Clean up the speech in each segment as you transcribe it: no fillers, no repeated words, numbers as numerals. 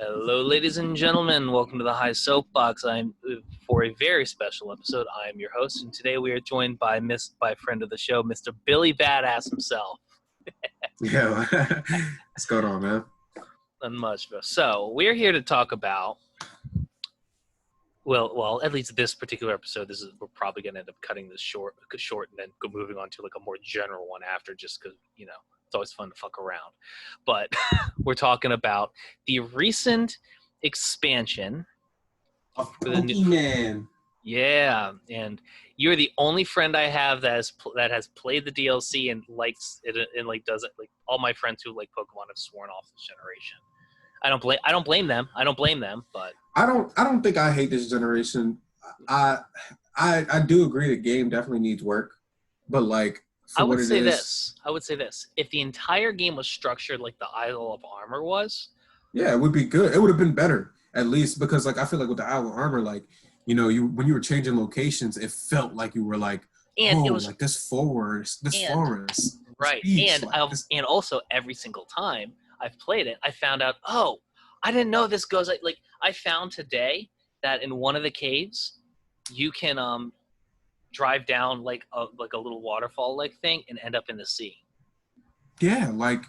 Hello, ladies and gentlemen. Welcome to the High Soapbox. I'm for a very special episode. I am your host, and today we are joined by a friend of the show, Mr. Billy Badass himself. Yeah, what's going on, man? Not much, bro. So we're here to talk about. Well, at least this particular episode. We're probably going to end up cutting this short, and then moving on to like a more general one after, just because it's always fun to fuck around. But we're talking about the recent expansion of Pokemon. Yeah, and you're the only friend I have that has played the DLC and likes it and does it. Like all my friends who like Pokemon have sworn off this generation. I don't blame them. But I don't think I hate this generation. I do agree the game definitely needs work, but like I would say this. If the entire game was structured like the Isle of Armor was, yeah, it would be good. It would have been better, at least, because like I feel like with the Isle of Armor, like when you were changing locations, it felt like you were like, and it was like this forest, right, speech, and also every single time I've played it, I found out, oh, I didn't know this goes like I found today that in one of the caves you can drive down like a little waterfall like thing and end up in the sea. Yeah, like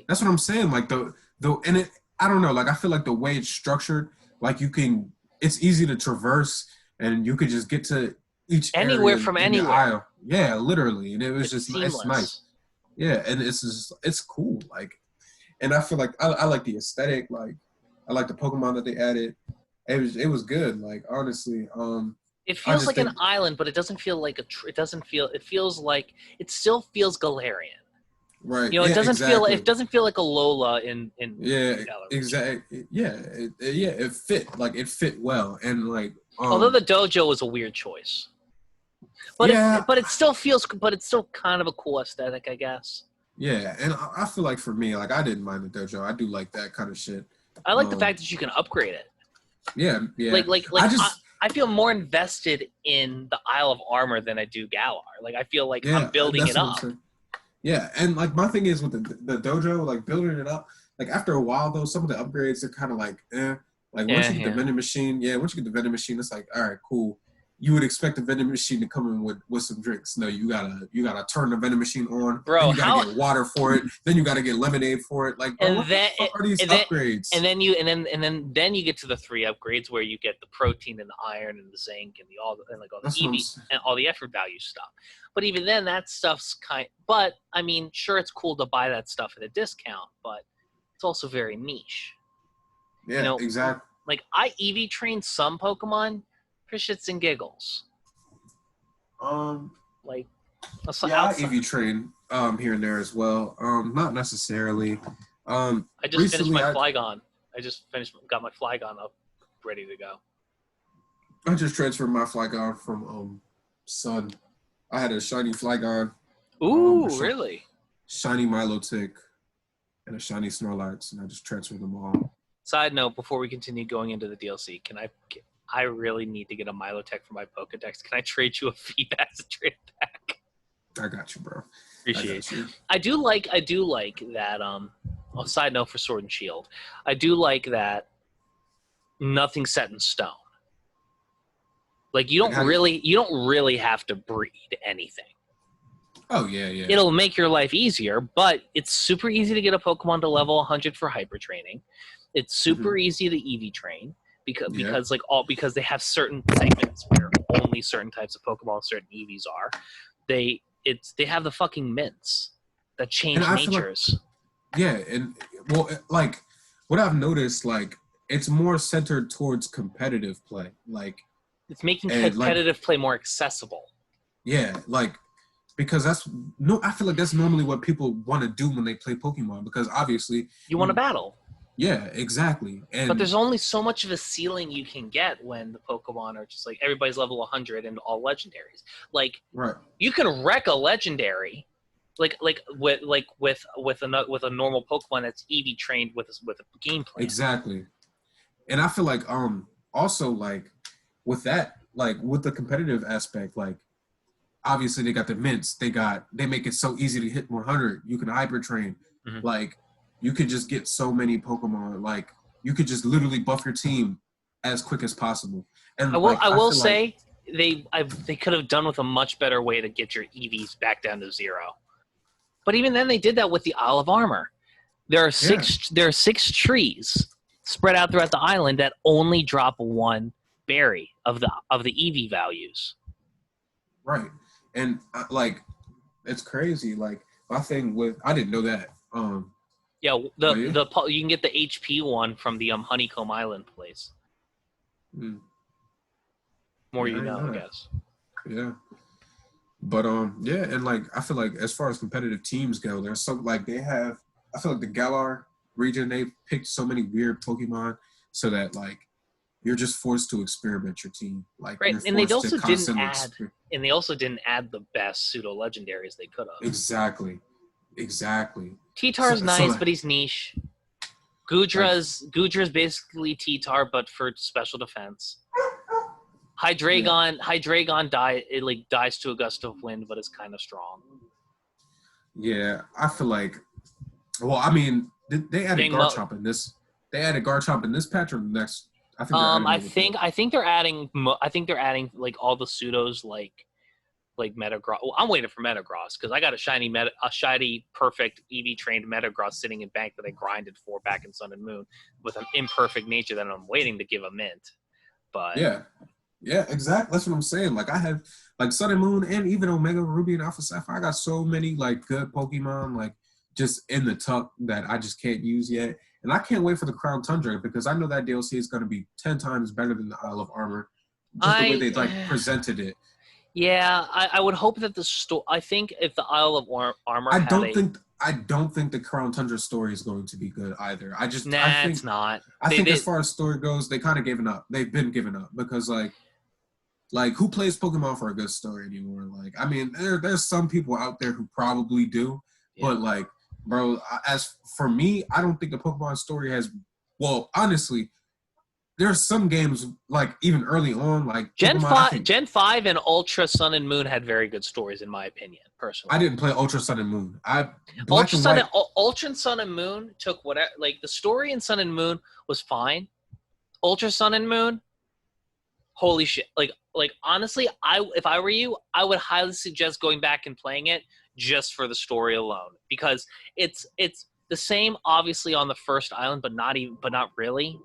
that's what I'm saying. Like I don't know, like I feel like the way it's structured, like it's easy to traverse and you could just get to each anywhere area from in anywhere. The aisle. Yeah, literally. And it's just seamless. It's nice. Yeah, and it's cool. Like, and I feel like I like the aesthetic, like I like the Pokemon that they added. It was good, like honestly. It feels like an island, but it doesn't feel like it feels like it still feels Galarian. Right. It doesn't feel like a Lola in exactly. Yeah, it fit well, and like although the dojo was a weird choice, but it still kind of a cool aesthetic, I guess. Yeah, and I feel like for me, like I didn't mind the dojo. I do like that kind of shit. I like the fact that you can upgrade it. Yeah. I feel more invested in the Isle of Armor than I do Galar. Like I feel like I'm building it up. Yeah, and like my thing is with the dojo, like building it up. Like after a while though, some of the upgrades are kind of like, Like once you get the vending machine, it's like, all right, cool. You would expect the vending machine to come in with some drinks. No, you gotta turn the vending machine on. Bro, then you gotta get water for it. Then you gotta get lemonade for it. Like, what the fuck are these upgrades? And then you get to the 3 upgrades where you get the protein and the iron and the zinc and all the EV and all the effort value stuff. But even then, that stuff's But I mean, sure, it's cool to buy that stuff at a discount, but it's also very niche. Yeah, exactly. Like I EV trained some Pokemon for shits and giggles. I EV train here and there as well. Not necessarily. I just finished my Flygon. Got my Flygon up, ready to go. I just transferred my Flygon from Sun. I had a shiny Flygon. Ooh, really? Shiny Milotic and a shiny Snorlax, and I just transferred them all. Side note: before we continue going into the DLC, I really need to get a Milotic for my Pokedex. Can I trade you a Feebas to trade it back? I got you, bro. Appreciate you. I do like that. Side note for Sword and Shield, I do like that. Nothing's set in stone. Like you don't really have to breed anything. Oh yeah. It'll make your life easier, but it's super easy to get a Pokemon to level 100 for hyper training. It's super easy to EV train. Because they have certain segments where only certain types of Pokemon, certain EVs are. They have the fucking mints that change natures. Like what I've noticed, like it's more centered towards competitive play. Like it's making competitive play more accessible. Yeah, like because I feel like that's normally what people want to do when they play Pokemon, because obviously you want to battle. Yeah, exactly. But there's only so much of a ceiling you can get when the Pokemon are just like everybody's level 100 and all legendaries. Like, right. You can wreck a legendary, with a normal Pokemon that's EV trained with a game plan. Exactly. And I feel like also like with that, like with the competitive aspect, like obviously they got the mints, they make it so easy to hit 100. You can hyper train, like. You could just get so many Pokemon, like you could just literally buff your team as quick as possible. And I will say they could have done with a much better way to get your EVs back down to 0. But even then, they did that with the Isle of Armor. There are 6 trees spread out throughout the island that only drop 1 berry of the EV values. Right, and like it's crazy. Like my thing with I didn't know that. Yeah, you can get the HP one from the Honeycomb Island place. More I guess. Yeah. But yeah, and like I feel like as far as competitive teams go, there's some like I feel like the Galar region, they picked so many weird Pokemon so that like you're just forced to experiment your team. Like right, and they also didn't add the best pseudo legendaries they could have. Exactly. T-Tar's nice, but he's niche. Gudra's basically T-Tar, but for special defense. Hydreigon dies to a gust of wind, but is kind of strong. Yeah, I feel like. Well, I mean, they added Garchomp in this. They added Garchomp in this patch or the next. I think they're adding like all the pseudos like Metagross. Well, I'm waiting for Metagross because I got a shiny perfect EV trained Metagross sitting in bank that I grinded for back in Sun and Moon with an imperfect nature that I'm waiting to give a mint. But yeah, exactly. That's what I'm saying. Like I have like Sun and Moon and even Omega Ruby and Alpha Sapphire. I got so many like good Pokemon like just in the tuck that I just can't use yet. And I can't wait for the Crown Tundra because I know that DLC is going to be 10 times better than the Isle of Armor. Just the way they like presented it. Yeah, I would hope that I think if the Isle of Armor, I don't think the Crown Tundra story is going to be good either. It's not. I think as far as story goes, they kind of given up. They've been given up because like who plays Pokemon for a good story anymore? Like I mean, there's some people out there who probably do, but like. Bro, as for me, I don't think the Pokemon story has. Well, honestly, there's some games like even early on, like Gen 5 and Ultra Sun and Moon had very good stories, in my opinion. Personally, I didn't play Ultra Sun and Moon. Ultra Sun and Moon took whatever. Like the story in Sun and Moon was fine. Ultra Sun and Moon, holy shit! Like honestly, if I were you, I would highly suggest going back and playing it. Just for the story alone, because it's the same, obviously, on the first island, but not really.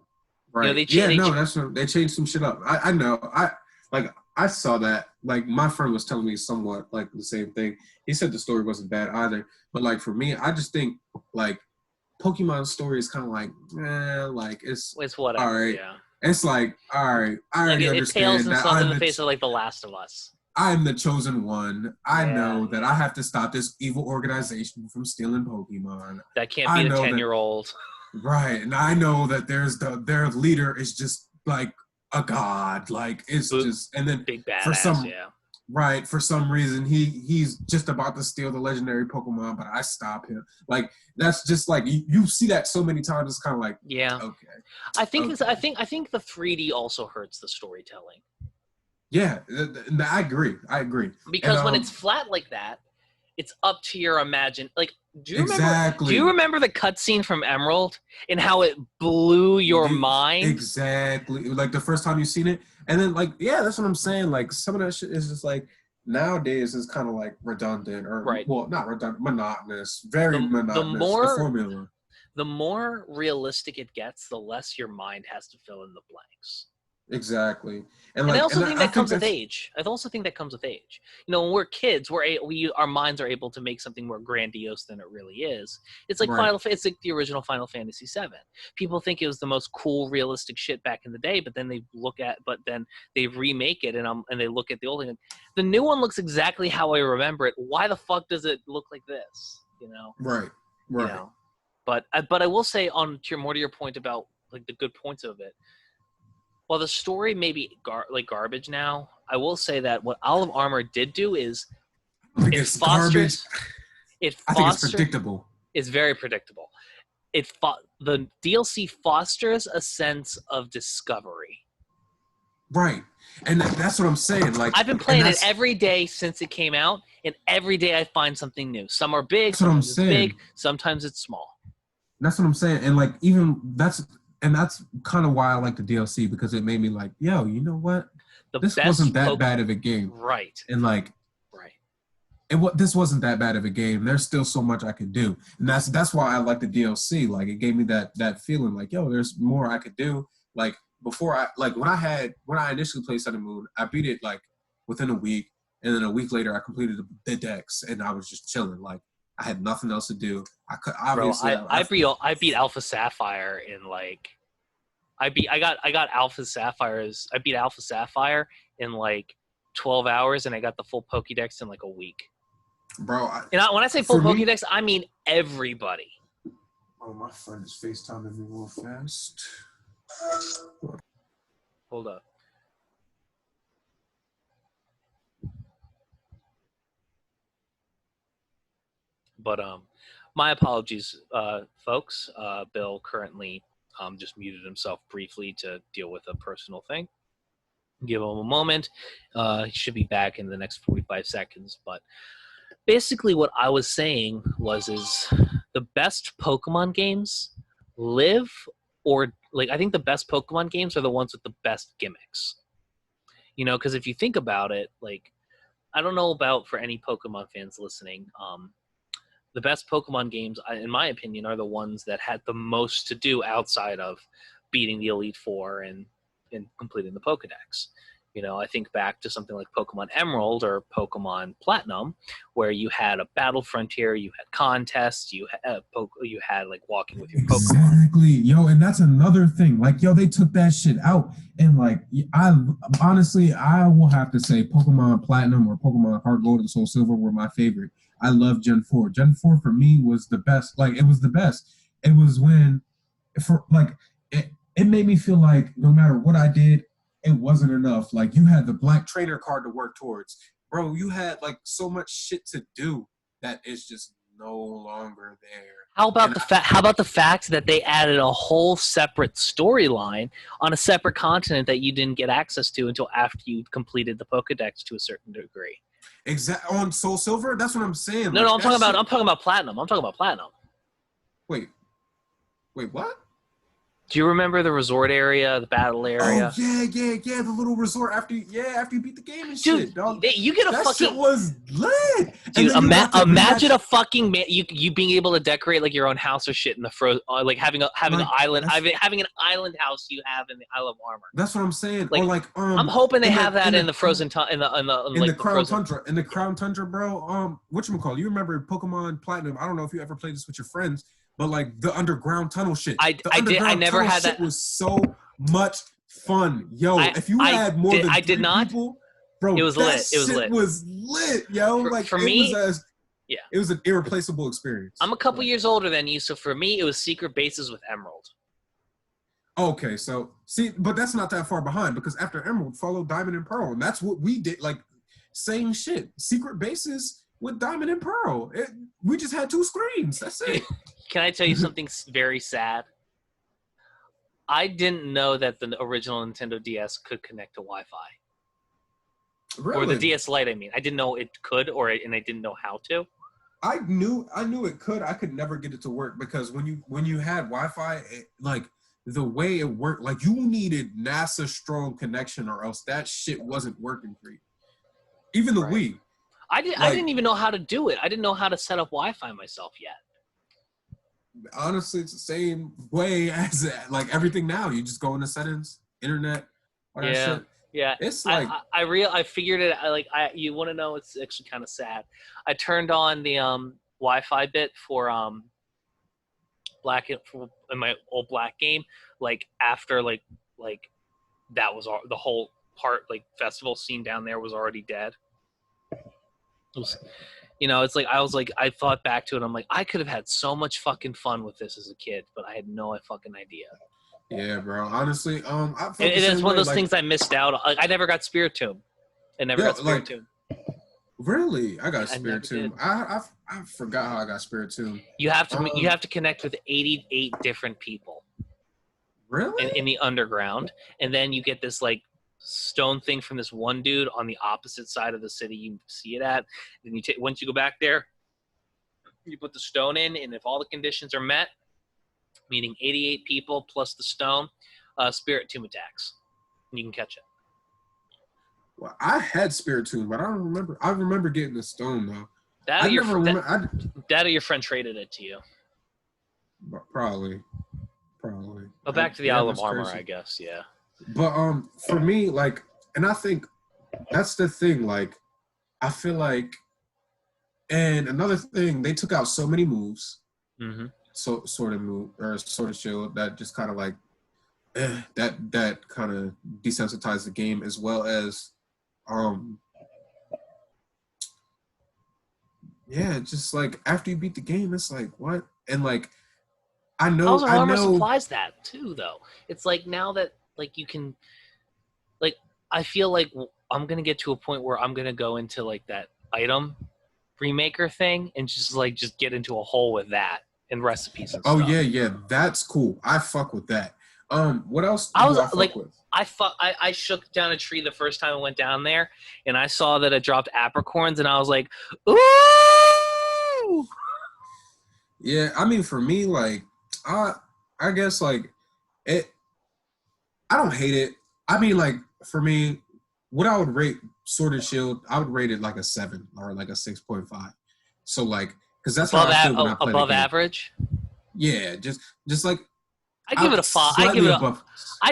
Right? They changed some shit up. I know. I saw that. Like my friend was telling me somewhat like the same thing. He said the story wasn't bad either, but like for me, I just think like Pokemon's story is kind of like it's whatever. All right. Yeah. It's like all right. I already understand it pales in the face of like The Last of Us. I'm the chosen one. I know that I have to stop this evil organization from stealing Pokemon. That can't be a 10-year-old. Right. And I know that their leader is just like a god. Like it's just and then big badass, for some reason he's just about to steal the legendary Pokemon, but I stop him. Like that's just like you see that so many times. It's kind of like okay. I think the 3D also hurts the storytelling. Yeah, I agree. Because when it's flat like that, it's up to your imagine. Like, do you remember the cutscene from Emerald and how it blew your mind? Exactly. Like the first time you seen it, and then like that's what I'm saying. Like some of that shit is just like nowadays is kind of like redundant or well, not redundant, monotonous. Very monotonous. The formula. The more realistic it gets, the less your mind has to fill in the blanks. Exactly, and I also think that comes with age. I also think that comes with age. You know, when we're kids, our minds are able to make something more grandiose than it really is. It's like it's like the original Final Fantasy VII. People think it was the most cool, realistic shit back in the day, but then they remake it and they look at the old thing. The new one looks exactly how I remember it. Why the fuck does it look like this? You know, right. You know? But I will say more to your point about like the good points of it. While the story may be garbage now, I will say that what Isle of Armor did do is it's garbage. I think it's predictable. It's very predictable. The DLC fosters a sense of discovery. Right, and that's what I'm saying. Like I've been playing it every day since it came out, and every day I find something new. Some are big, sometimes it's big, sometimes it's small. That's what I'm saying, and like even and that's kind of why I like the DLC, because it made me like, yo, you know what? This wasn't that bad of a game. Right. And like, this wasn't that bad of a game. There's still so much I could do, and that's why I like the DLC. Like, it gave me that feeling like, yo, there's more I could do. Like, before when I initially played Sun and Moon, I beat it like within a week, and then a week later I completed the Dex, and I was just chilling. Like, I had nothing else to do. I could obviously. Bro, I beat Alpha Sapphire in like. I got Alpha Sapphires. I beat Alpha Sapphire in like 12 hours, and I got the full Pokedex in like a week. Bro, when I say full Pokedex, I mean everybody. Oh, my friend is FaceTiming me real fast. Hold up. But my apologies, folks. Bill currently just muted himself briefly to deal with a personal thing. Give him a moment. He should be back in the next 45 seconds. But basically what I was saying is the best Pokemon games live, or like, I think the best Pokemon games are the ones with the best gimmicks. You know, because if you think about it, like, I don't know about for any Pokemon fans listening, the best Pokemon games, in my opinion, are the ones that had the most to do outside of beating the Elite Four and completing the Pokedex. You know, I think back to something like Pokemon Emerald or Pokemon Platinum, where you had a battle frontier, you had contests, you had like walking with your Pokemon. Exactly, yo, and that's another thing. Like, yo, they took that shit out, and like, I will have to say Pokemon Platinum or Pokemon Heart Gold and Soul Silver were my favorite. I love Gen 4. Gen 4 for me was the best. Like, it was the best. It was when, it made me feel like no matter what I did, it wasn't enough. Like, you had the black trainer card to work towards. Bro, you had like so much shit to do that is just no longer there. How about the fact that they added a whole separate storyline on a separate continent that you didn't get access to until after you completed the Pokedex to a certain degree? Exactly. On Soul Silver? That's what I'm saying. No, I'm talking about Platinum. Wait, what? Do you remember the resort area, the battle area? Oh yeah, the little resort after you beat the game and dude, shit, dog. You get that shit was lit. Dude, imagine a fucking you being able to decorate like your own house or shit in the like having an island, having an island house you have in the Isle of Armor. That's what I'm saying. Like, or like I'm hoping they have that in the frozen in the Crown Tundra. In the Crown Tundra, bro. Whatchamacallit? You remember Pokemon Platinum? I don't know if you ever played this with your friends. But like the underground tunnel shit, I did. I never had that. It was so much fun, yo. If you had more than three people, bro, it was lit. It was lit, yo. For me, it was an irreplaceable experience. I'm a couple years older than you, so for me, it was secret bases with Emerald. Okay, so see, but that's not that far behind, because after Emerald followed Diamond and Pearl, and that's what we did. Like, same shit, secret bases with Diamond and Pearl. We just had 2 screens. That's it. Can I tell you something very sad? I didn't know that the original Nintendo DS could connect to Wi-Fi. Really? Or the DS Lite, I mean. I didn't know it could, and I didn't know how to. I knew it could. I could never get it to work, because when you had Wi-Fi, like the way it worked, like you needed NASA strong connection, or else that shit wasn't working for you. Even the Wii. I didn't even know how to do it. I didn't know how to set up Wi-Fi myself yet. Honestly, it's the same way as like everything now. You just go into settings, internet, all that shit. Yeah, it's like I figured it. You want to know? It's actually kind of sad. I turned on the Wi-Fi bit for in my old Black game. Like after like that was the whole part, like festival scene down there was already dead. You know, it's like I thought back to it. I'm like, I could have had so much fucking fun with this as a kid, but I had no fucking idea. Yeah, bro. Honestly, it's one of those things I missed out on. I never got Spiritomb. I never got Spiritomb. Really, I got Spiritomb. I forgot how I got Spiritomb. You have to connect with 88 different people. Really? In the underground, and then you get this like stone thing from this one dude on the opposite side of the city you see it at. Then once you go back there, you put the stone in, and if all the conditions are met, meaning 88 people plus the stone, Spirit Tomb attacks. And you can catch it. Well, I had Spirit Tomb, but I don't remember. I remember getting the stone though. That or your friend traded it to you. Probably. But back to the Isle of Armor, I guess. Yeah. But for me, like, and I think that's the thing. Like, I feel like, and another thing, they took out so many moves. Mm-hmm. So Sword and Shield that just kind of like that kind of desensitized the game, as well as just like after you beat the game, it's like what? And like I know Armor supplies that too, though. It's like now that like you can, like I feel like I'm gonna get to a point where I'm gonna go into like that item remaker thing and just get into a hole with that and recipes and stuff. Oh yeah, that's cool. I fuck with that. What else do I fuck with? I shook down a tree the first time I went down there, and I saw that it dropped apricorns, and I was like, ooh! Yeah, I mean, for me, like, I guess, like, I don't hate it. I mean, like, for me, what I would rate Sword and Shield, I would rate it like a 7 or like a 6.5. So, like, because that's how I feel when I play above the game. Average? Yeah, just like, I'd give it a 5. I'd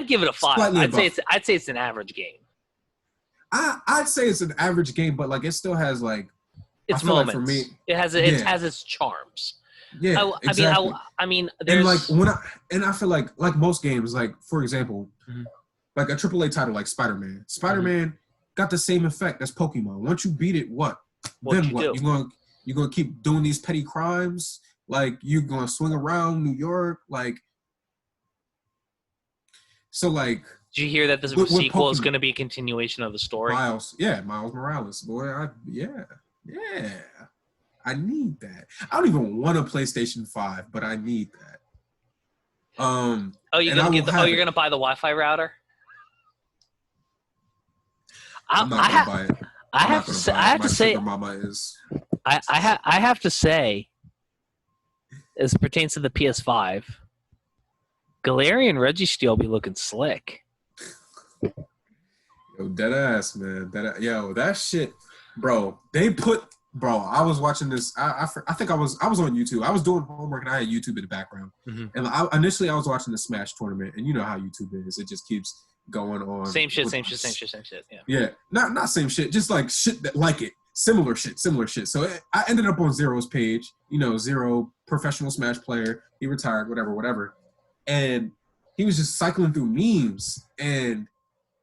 give it a 5. I'd say it's an average game. I'd say it's an average game, but like it still has like its moments. Like for me, it has its charms. Yeah, exactly. I mean, and like I feel like most games, like for example, like a AAA title like Spider-Man. Spider-Man got the same effect as Pokemon. Once you beat it, what? Then what? You're gonna keep doing these petty crimes? Like you're gonna swing around New York, like. So, like... Did you hear that this sequel is going to be a continuation of the story? Miles Morales. Boy, yeah. I need that. I don't even want a PlayStation 5, but I need that. You're going to buy the Wi-Fi router? I'm not going to buy it. I have to say, as it pertains to the PS5, Galarian Registeel be looking slick. Yo, dead ass, man. That shit, bro. I was watching this. I think I was on YouTube. I was doing homework and I had YouTube in the background. And initially I was watching the Smash tournament, and you know how YouTube is. It just keeps going on. Same shit. Yeah, not same shit. Just like shit that like it. Similar shit. So I ended up on Zero's page. You know, Zero, professional Smash player. He retired. Whatever. And he was just cycling through memes, and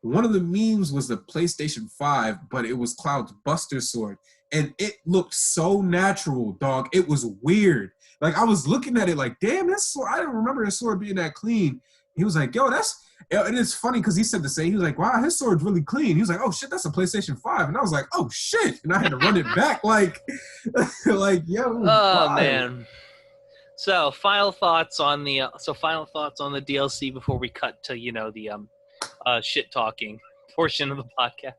one of the memes was the PlayStation 5, but it was Cloud's Buster Sword, and it looked so natural, dog. It was weird. Like, I was looking at it like, damn, this sword, I didn't remember his sword being that clean. He was like, and it's funny because he said the same. He was like, wow, his sword's really clean. He was like, oh shit, that's a PlayStation 5. And I was like, oh shit. And I had to run it back like, yo. Oh, man. So final thoughts on the DLC before we cut to the shit talking portion of the podcast.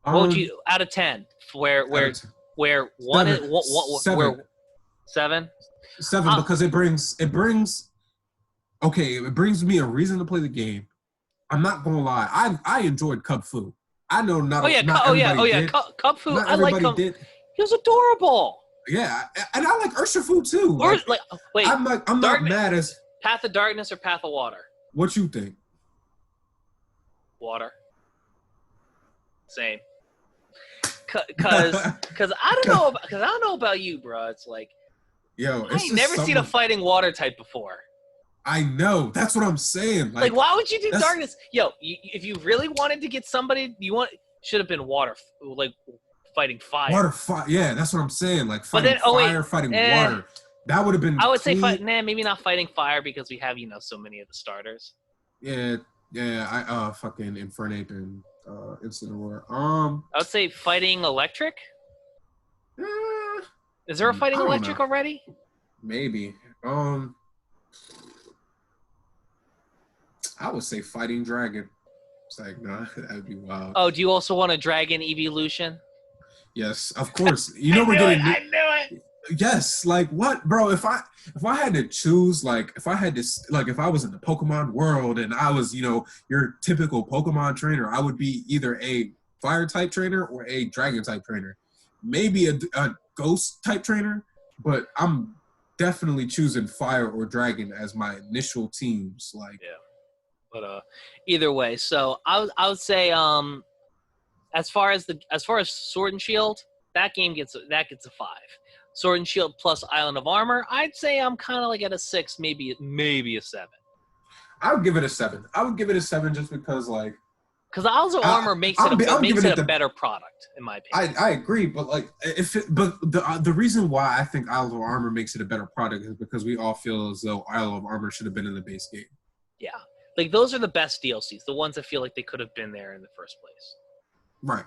What would you out of 10? Where 1 is where 7? 7 because it brings me a reason to play the game. I'm not gonna lie, I enjoyed Cub Fu. I know not. Cub Fu. I like Cub. He was adorable. Yeah, and I like Urshifu too. I'm not mad as Path of Darkness or Path of Water. What you think? Water. Same. Cause I don't know about you, bro. It's like, yo, I ain't never seen a fighting water type before. I know. That's what I'm saying. Like why would you do darkness? Yo, if you really wanted to get somebody, should have been water, like. Fighting fire. Yeah, that's what I'm saying. Like fighting fire, fighting water. That would have been. I would say maybe not fighting fire because we have so many of the starters. Yeah. I fucking Infernape and Incineroar. I would say fighting electric. Is there a fighting electric already? Maybe. I would say fighting dragon. It's like nah, that'd be wild. Oh, do you also want a dragon evolution? Yes, of course. You know we're getting. I knew it. Yes, like what, bro? If I had to choose, like if I had to, like if I was in the Pokemon world and I was, your typical Pokemon trainer, I would be either a fire type trainer or a dragon type trainer, maybe a ghost type trainer, but I'm definitely choosing fire or dragon as my initial teams. Like, Yeah. But either way, so I would say as far as Sword and Shield, that gets a 5. Sword and Shield plus Island of Armor, I'd say I'm kind of like at a 6, maybe a 7. I would give it a 7. I would give it a 7 just because, like, because Isles of Armor makes it a better product, in my opinion. I agree, but like but the reason why I think Isle of Armor makes it a better product is because we all feel as though Isle of Armor should have been in the base game. Yeah, like those are the best DLCs, the ones that feel like they could have been there in the first place. Right.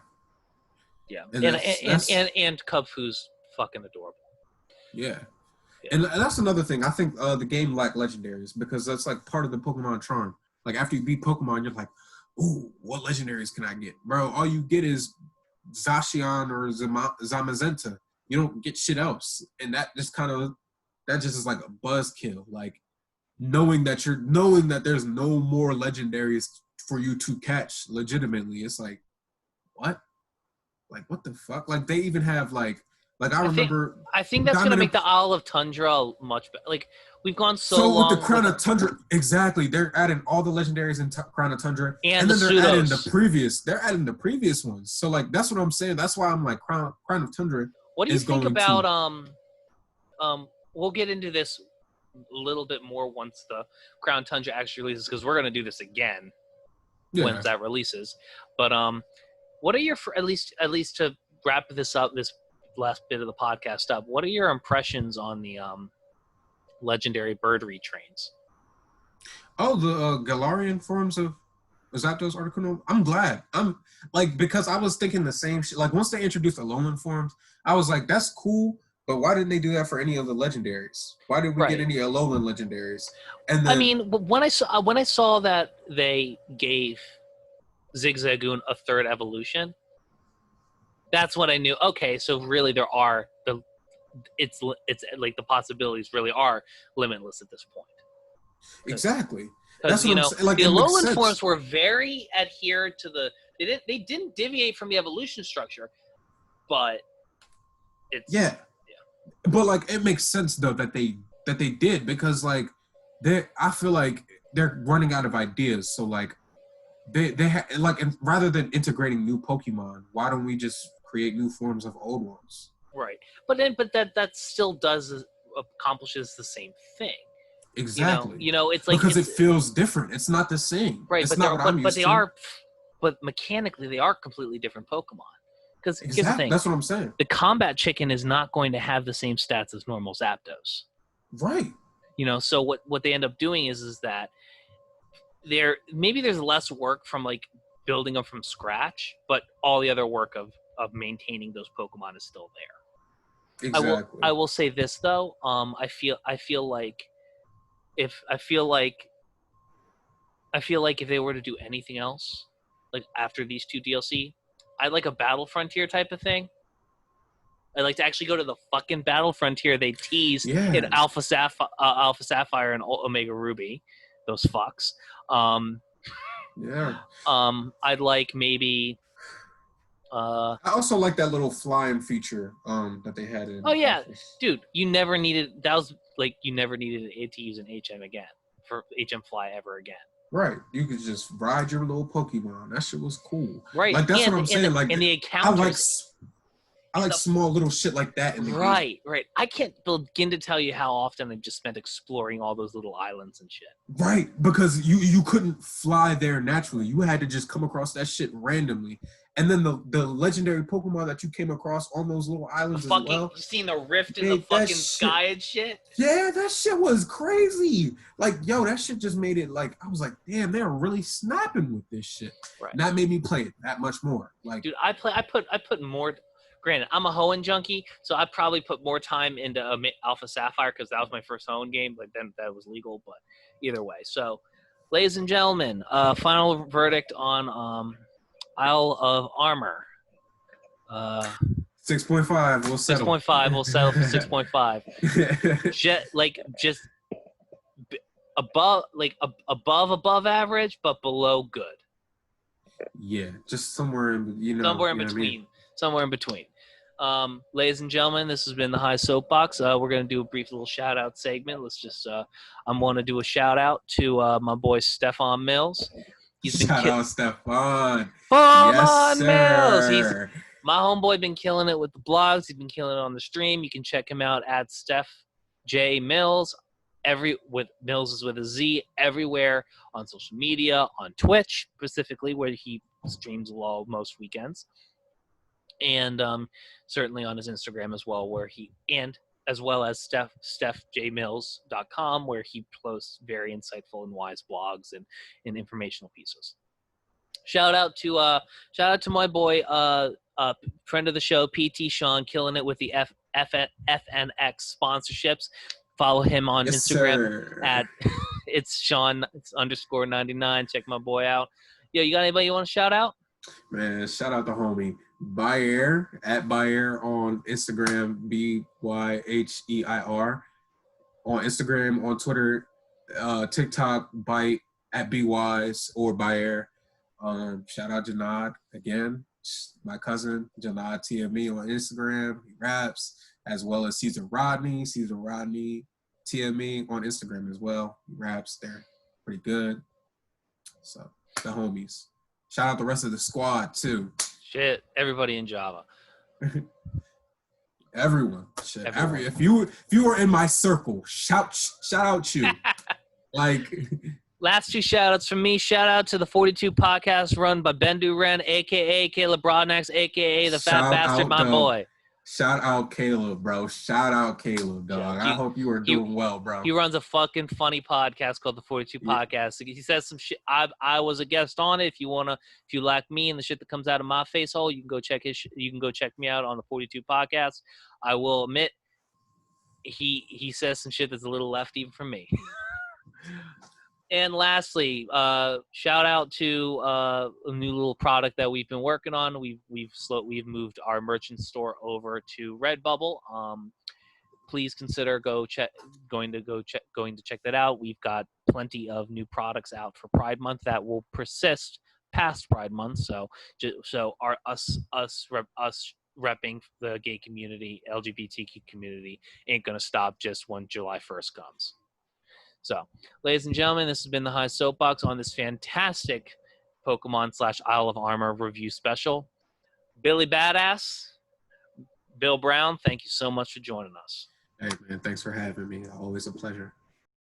Yeah, and Cubfu's fucking adorable. Yeah. And that's another thing. I think the game lacked legendaries because that's like part of the Pokemon charm. Like after you beat Pokemon, you're like, ooh, what legendaries can I get? Bro, all you get is Zacian or Zamazenta. You don't get shit else. And that just is like a buzzkill. Like knowing that there's no more legendaries for you to catch legitimately. It's like, what? Like what the fuck? Like they even have like I remember. I think that's going to make the Isle of Tundra much better. Like, we've gone so long. With the Crown of Tundra, exactly. They're adding all the legendaries in Crown of Tundra. And then they're adding they're adding the previous ones. So, like, that's what I'm saying. That's why I'm like, Crown of Tundra. What do you think about, we'll get into this a little bit more once the Crown Tundra actually releases, because we're going to do this again when that releases. But, what are your, at least to wrap this up, this last bit of the podcast up, what are your impressions on the legendary bird retrains? Oh, the Galarian forms of Zapdos, Articuno. I'm glad. I'm like, because I was thinking the same shit. Like once they introduced the Alolan forms, I was like, that's cool, but why didn't they do that for any of the legendaries? Why didn't we get any Alolan legendaries? And then, I mean, when I saw that they gave Zigzagoon a 3rd evolution, that's when I knew, okay, so really it's like the possibilities really are limitless at this point. Exactly. Because the Alolan forms were very adhered to they didn't deviate from the evolution structure, but it's But like it makes sense though that they did, because like I feel like they're running out of ideas. So like they like, and rather than integrating new Pokemon, why don't we just create new forms of old ones? Right. But that still accomplishes the same thing. Exactly. It's like, because it feels different. It's not the same. Right. It's not what I'm used to. But mechanically they are completely different Pokemon. Because here's the thing. That's what I'm saying. The combat chicken is not going to have the same stats as normal Zapdos. Right. So what they end up doing is that there's less work from like building them from scratch, but all the other work of maintaining those Pokemon is still there. Exactly. I will say this though. I feel like if they were to do anything else, like after these 2 DLC, I'd like a Battle Frontier type of thing. I'd like to actually go to the fucking Battle Frontier they teased in Alpha Sapphire and Omega Ruby. Those fucks. I'd like maybe. I also like that little flying feature that they had in. Oh yeah, dude! You never needed to use an HM again for HM Fly ever again. Right, you could just ride your little Pokemon. That shit was cool. Right, like that's what I'm saying. Like, and the encounters. I like small little shit like that in the game. Right. I can't begin to tell you how often I just spent exploring all those little islands and shit. Right, because you couldn't fly there naturally. You had to just come across that shit randomly. And then the legendary Pokemon that you came across on those little islands as well. You seen the rift in the fucking sky and shit? Yeah, that shit was crazy. Like, yo, that shit just made it like, I was like, damn, they're really snapping with this shit. Right. And that made me play it that much more. Like, dude, I put more. Granted, I'm a Hoenn junkie, so I probably put more time into Alpha Sapphire because that was my first Hoenn game. But then that was legal. But either way, so ladies and gentlemen, final verdict on Isle of Armor. 6.5. We'll settle. 6.5. We'll settle for 6.5. Just above average, but below good. Yeah, just somewhere in somewhere in between. I mean? Somewhere in between. Ladies and gentlemen, this has been the High Soapbox. We're gonna do a brief little shout out segment. Let's just I'm gonna do a shout out to my boy Stefan Mills. Shout out Stefan. Yes, Mills. My homeboy been killing it with the blogs. He's been killing it on the stream. You can check him out at Steph J Mills. Mills is with a Z everywhere on social media, on Twitch specifically, where he streams most weekends, and certainly on his Instagram as well, as well as StephJMills.com, where he posts very insightful and wise blogs and informational pieces. Shout out to my boy, friend of the show, PT Sean, killing it with the FNX sponsorships. Follow him on Instagram at it's Sean _99. Check my boy out. Yo, you got anybody you want to shout out? Man, shout out to homie Bayer at Bayer on Instagram, BYHEIR on Instagram, on Twitter, TikTok, Byte at BWise or Bayer. Shout out Janad again, my cousin Janad TME on Instagram. He raps, as well as Caesar Rodney TME on Instagram as well. He raps, they're pretty good. So the homies. Shout out the rest of the squad too. Shit, everybody in Java. Everyone. Shit. Everyone. If you were in my circle, shout out you. Like last two shout outs from me. Shout out to the 42 podcast run by Ben Duran, aka Caleb Broadnax, aka the Fat Bastard, my boy. Shout out Caleb, bro. Shout out Caleb, dog. I hope you are doing well, bro. He runs a fucking funny podcast called the 42 Podcast. He says some shit. I was a guest on it. If you like me and the shit that comes out of my face hole, you can go check you can go check me out on the 42 Podcast. I will admit, he says some shit that's a little left even from me. And lastly, shout out to a new little product that we've been working on. We've moved our merchant store over to Redbubble. Please consider going to check that out. We've got plenty of new products out for Pride Month that will persist past Pride Month. So us repping the gay community, LGBTQ community, ain't gonna stop just when July 1st comes. So, ladies and gentlemen, this has been the High Soapbox on this fantastic Pokemon / Isle of Armor review special. Billy Badass, Bill Brown, thank you so much for joining us. Hey, man, thanks for having me. Always a pleasure.